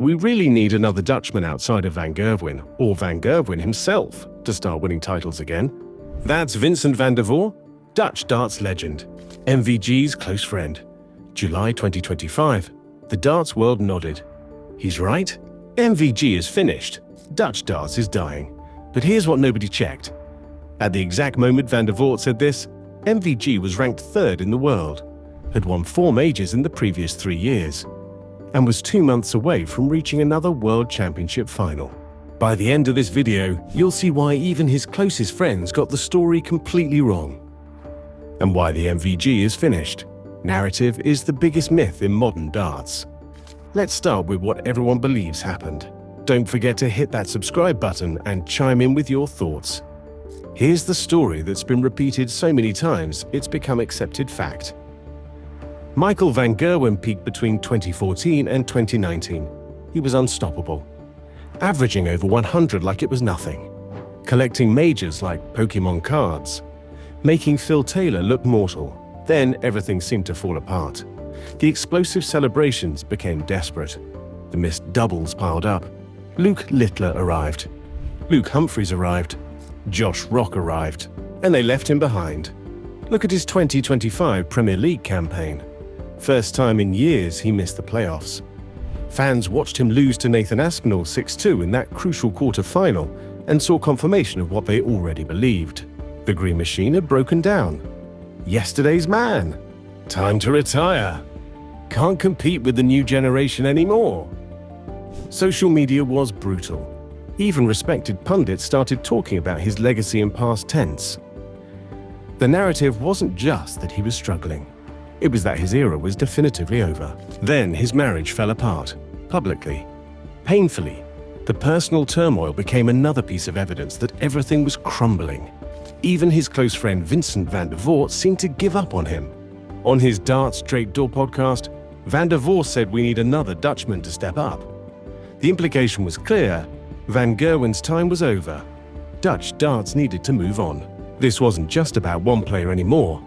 We really need another Dutchman outside of Van Gerwen, or Van Gerwen himself, to start winning titles again. That's Vincent van der Voort, Dutch darts legend, MVG's close friend. July 2025. The darts world nodded. He's right. MVG is finished. Dutch darts is dying. But here's what nobody checked. At the exact moment Van der Voort said this, MVG was ranked 3rd in the world, had won 4 majors in the previous 3 years, and was 2 months away from reaching another World Championship final. By the end of this video, you'll see why even his closest friends got the story completely wrong, and why the MVG is finished. Narrative is the biggest myth in modern darts. Let's start with what everyone believes happened. Don't forget to hit that subscribe button and chime in with your thoughts. Here's the story that's been repeated so many times it's become accepted fact. Michael van Gerwen peaked between 2014 and 2019. He was unstoppable, averaging over 100 like it was nothing, collecting majors like Pokemon cards, making Phil Taylor look mortal. Then everything seemed to fall apart. The explosive celebrations became desperate. The missed doubles piled up. Luke Littler arrived. Luke Humphries arrived. Josh Rock arrived. And they left him behind. Look at his 2025 Premier League campaign. First time in years he missed the playoffs. Fans watched him lose to Nathan Aspinall 6-2 in that crucial quarter-final and saw confirmation of what they already believed. The Green Machine had broken down. Yesterday's man. Time to retire. Can't compete with the new generation anymore. Social media was brutal. Even respected pundits started talking about his legacy in past tense. The narrative wasn't just that he was struggling. It was that his era was definitively over. Then his marriage fell apart, publicly. Painfully, the personal turmoil became another piece of evidence that everything was crumbling. Even his close friend Vincent van der Voort seemed to give up on him. On his Darts Straight Door podcast, Van der Voort said we need another Dutchman to step up. The implication was clear. Van Gerwen's time was over. Dutch darts needed to move on. This wasn't just about one player anymore.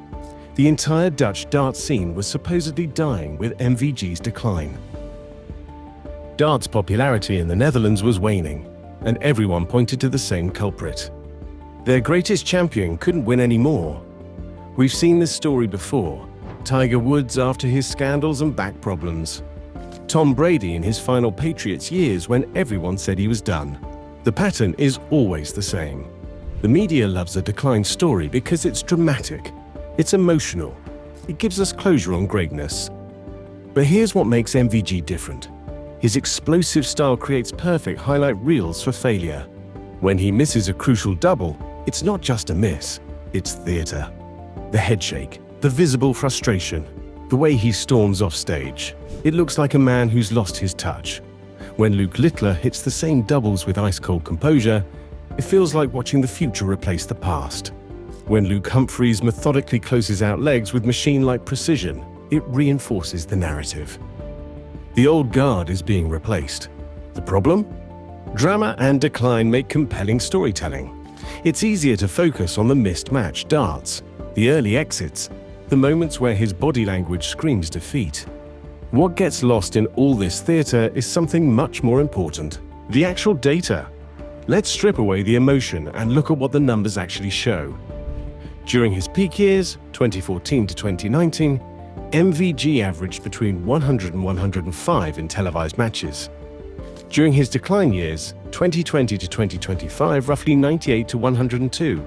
The entire Dutch darts scene was supposedly dying with MVG's decline. Darts' popularity in the Netherlands was waning, and everyone pointed to the same culprit. Their greatest champion couldn't win anymore. We've seen this story before. Tiger Woods after his scandals and back problems. Tom Brady in his final Patriots years when everyone said he was done. The pattern is always the same. The media loves a decline story because it's dramatic. It's emotional. It gives us closure on greatness. But here's what makes MVG different. His explosive style creates perfect highlight reels for failure. When he misses a crucial double, it's not just a miss, it's theater. The headshake, the visible frustration, the way he storms off stage. It looks like a man who's lost his touch. When Luke Littler hits the same doubles with ice-cold composure, it feels like watching the future replace the past. When Luke Humphries methodically closes out legs with machine-like precision, it reinforces the narrative. The old guard is being replaced. The problem? Drama and decline make compelling storytelling. It's easier to focus on the missed match darts, the early exits, the moments where his body language screams defeat. What gets lost in all this theater is something much more important: the actual data. Let's strip away the emotion and look at what the numbers actually show. During his peak years, 2014 to 2019, MVG averaged between 100 and 105 in televised matches. During his decline years, 2020 to 2025, roughly 98 to 102.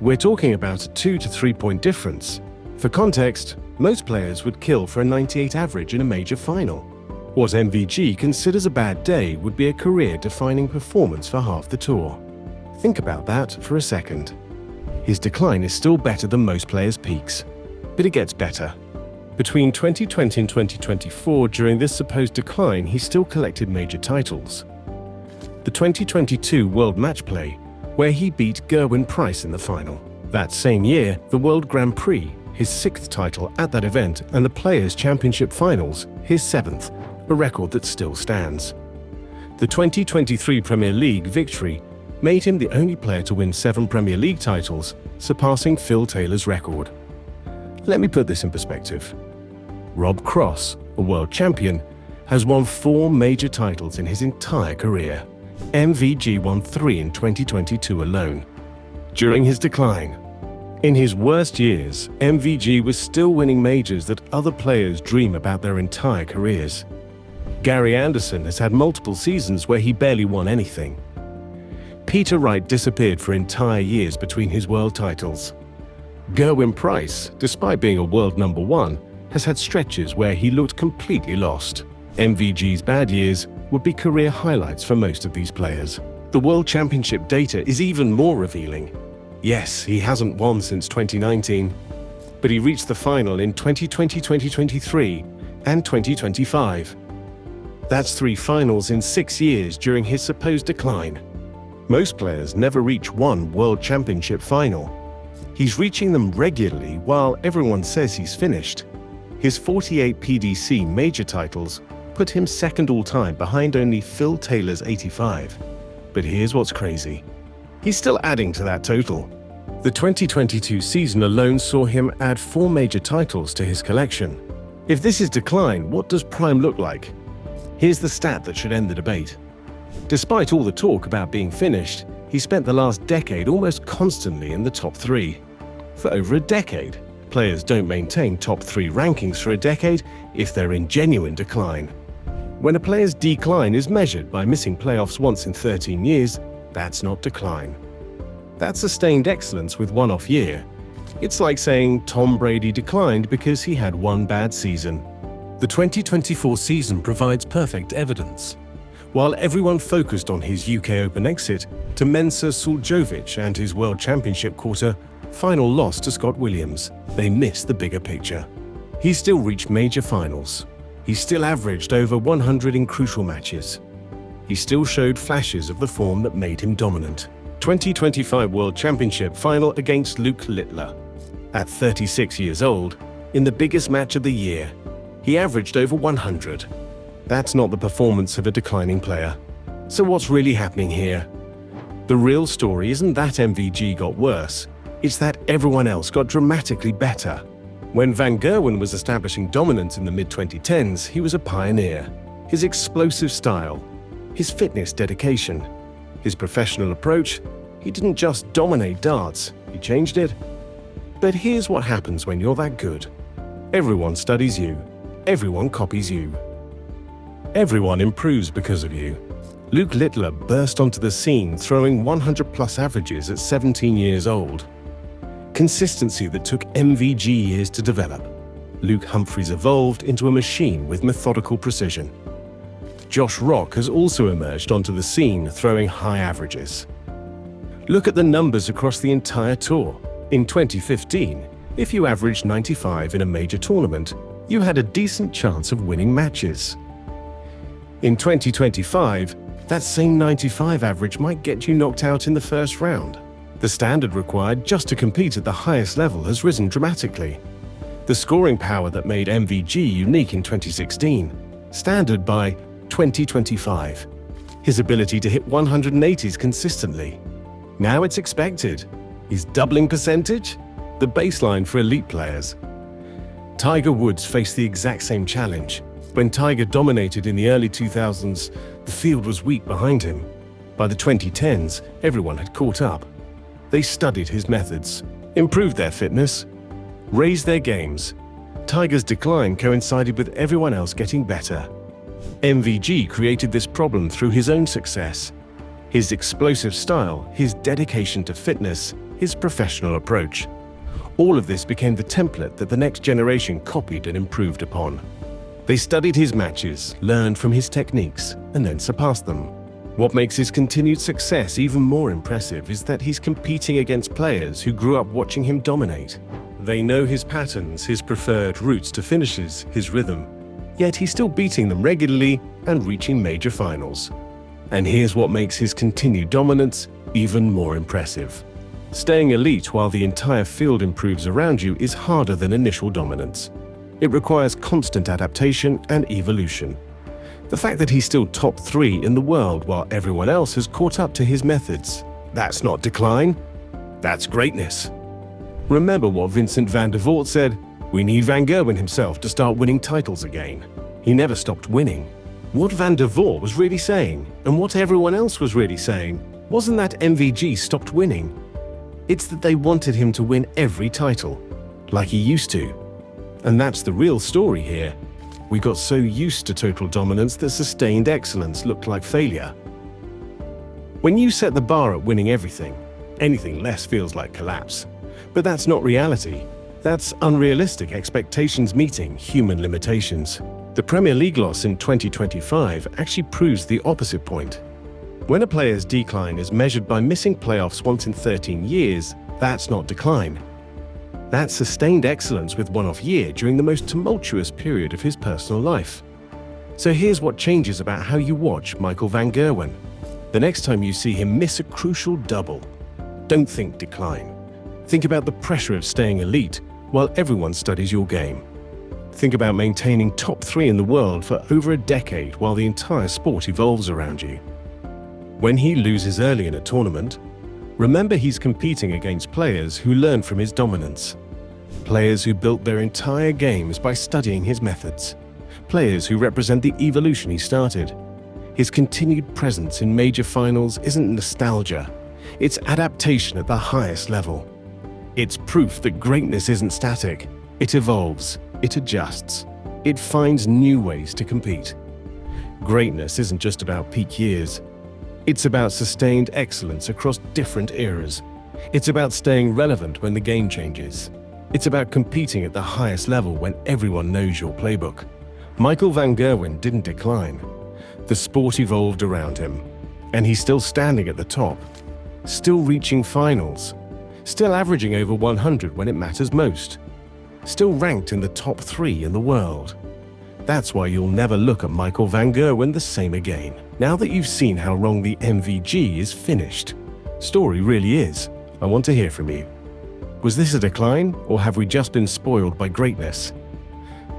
We're talking about a 2 to 3 point difference. For context, most players would kill for a 98 average in a major final. What MVG considers a bad day would be a career-defining performance for half the tour. Think about that for a second. His decline is still better than most players' peaks, but it gets better. Between 2020 and 2024, during this supposed decline, he still collected major titles. The 2022 World Match Play, where he beat Gerwyn Price in the final. That same year, the World Grand Prix, his 6th title at that event, and the Players' Championship Finals, his 7th, a record that still stands. The 2023 Premier League victory made him the only player to win 7 Premier League titles, surpassing Phil Taylor's record. Let me put this in perspective. Rob Cross, a world champion, has won 4 major titles in his entire career. MVG won 3 in 2022 alone. During his decline, in his worst years, MVG was still winning majors that other players dream about their entire careers. Gary Anderson has had multiple seasons where he barely won anything. Peter Wright disappeared for entire years between his world titles. Gerwin Price, despite being a world number 1, has had stretches where he looked completely lost. MVG's bad years would be career highlights for most of these players. The World Championship data is even more revealing. Yes, he hasn't won since 2019, but he reached the final in 2020, 2023, and 2025. That's 3 finals in 6 years during his supposed decline. Most players never reach one World Championship final. He's reaching them regularly while everyone says he's finished. His 48 PDC major titles put him second all-time behind only Phil Taylor's 85. But here's what's crazy. He's still adding to that total. The 2022 season alone saw him add 4 major titles to his collection. If this is decline, what does prime look like? Here's the stat that should end the debate. Despite all the talk about being finished, he spent the last decade almost constantly in the top 3. For over a decade. Players don't maintain top 3 rankings for a decade if they're in genuine decline. When a player's decline is measured by missing playoffs once in 13 years, that's not decline. That's sustained excellence with one off year. It's like saying Tom Brady declined because he had one bad season. The 2024 season provides perfect evidence. While everyone focused on his UK Open exit to Mensah Suljovic and his World Championship quarter final loss to Scott Williams, they missed the bigger picture. He still reached major finals. He still averaged over 100 in crucial matches. He still showed flashes of the form that made him dominant. 2025 World Championship final against Luke Littler. At 36 years old, in the biggest match of the year, he averaged over 100. That's not the performance of a declining player. So what's really happening here? The real story isn't that MVG got worse, it's that everyone else got dramatically better. When Van Gerwen was establishing dominance in the mid-2010s, he was a pioneer. His explosive style, his fitness dedication, his professional approach, he didn't just dominate darts, he changed it. But here's what happens when you're that good. Everyone studies you. Everyone copies you. Everyone improves because of you. Luke Littler burst onto the scene throwing 100-plus averages at 17 years old. Consistency that took MVG years to develop. Luke Humphries evolved into a machine with methodical precision. Josh Rock has also emerged onto the scene throwing high averages. Look at the numbers across the entire tour. In 2015, if you averaged 95 in a major tournament, you had a decent chance of winning matches. In 2025, that same 95 average might get you knocked out in the first round. The standard required just to compete at the highest level has risen dramatically. The scoring power that made MVG unique in 2016, standard by 2025. His ability to hit 180s consistently. Now it's expected. He's doubling percentage? The baseline for elite players. Tiger Woods faced the exact same challenge. When Tiger dominated in the early 2000s, the field was weak behind him. By the 2010s, everyone had caught up. They studied his methods, improved their fitness, raised their games. Tiger's decline coincided with everyone else getting better. MVG created this problem through his own success. His explosive style, his dedication to fitness, his professional approach. All of this became the template that the next generation copied and improved upon. They studied his matches, learned from his techniques, and then surpassed them. What makes his continued success even more impressive is that he's competing against players who grew up watching him dominate. They know his patterns, his preferred routes to finishes, his rhythm. Yet he's still beating them regularly and reaching major finals. And here's what makes his continued dominance even more impressive. Staying elite while the entire field improves around you is harder than initial dominance. It requires constant adaptation and evolution. The fact that he's still top 3 in the world while everyone else has caught up to his methods, that's not decline, that's greatness. Remember what Vincent van Voort said, "We need Van Gerwen himself to start winning titles again." He never stopped winning. What Van der Voort was really saying, and what everyone else was really saying, wasn't that MVG stopped winning. It's that they wanted him to win every title, like he used to. And that's the real story here. We got so used to total dominance that sustained excellence looked like failure. When you set the bar at winning everything, anything less feels like collapse. But that's not reality. That's unrealistic expectations meeting human limitations. The Premier League loss in 2025 actually proves the opposite point. When a player's decline is measured by missing playoffs once in 13 years, that's not decline. That's sustained excellence with one-off year during the most tumultuous period of his personal life. So here's what changes about how you watch Michael van Gerwen. The next time you see him miss a crucial double, don't think decline. Think about the pressure of staying elite while everyone studies your game. Think about maintaining top 3 in the world for over a decade while the entire sport evolves around you. When he loses early in a tournament, remember he's competing against players who learn from his dominance. Players who built their entire games by studying his methods. Players who represent the evolution he started. His continued presence in major finals isn't nostalgia. It's adaptation at the highest level. It's proof that greatness isn't static. It evolves. It adjusts. It finds new ways to compete. Greatness isn't just about peak years. It's about sustained excellence across different eras. It's about staying relevant when the game changes. It's about competing at the highest level when everyone knows your playbook. Michael van Gerwen didn't decline. The sport evolved around him, and he's still standing at the top, still reaching finals, still averaging over 100 when it matters most, still ranked in the top 3 in the world. That's why you'll never look at Michael van Gerwen the same again. Now that you've seen how wrong the MVG is finished, story really is. I want to hear from you. Was this a decline, or have we just been spoiled by greatness?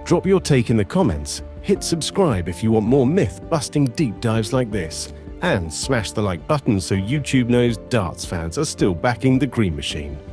Drop your take in the comments, hit subscribe if you want more myth-busting deep dives like this, and smash the like button so YouTube knows darts fans are still backing the Green Machine.